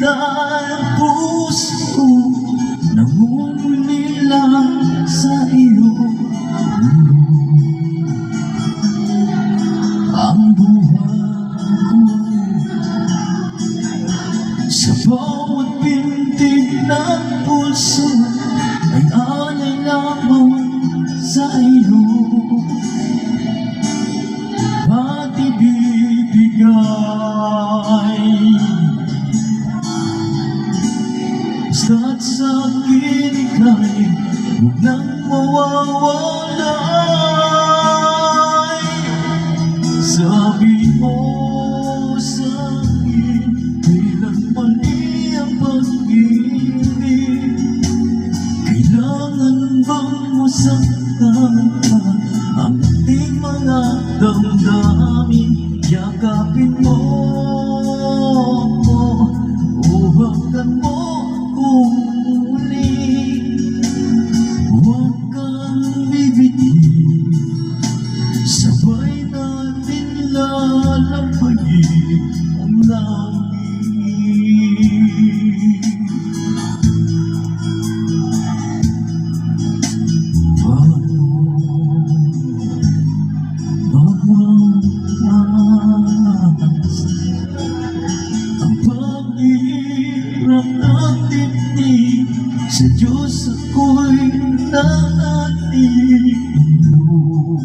Dahil puso ko nangunguli lang sa iyo. Ang buhay ko sa bawat pintig ng puso ay alay lamang sa iyo. At ibibigay basta't sa akin ika'y huwag nang mawawalay. Sabi mo sa akin, kailan mali ang pag-ibig? Kailangan bang masaktan ka ang ating mga damdamin? Yakapin mo ko, uhakan mo kung muli. Huwag kang bibigyan, sabay natin lalampayin ang langit. Paano magwawakas ang paghihirap ng dibdib? Sa Diyos ako'y naatin mo.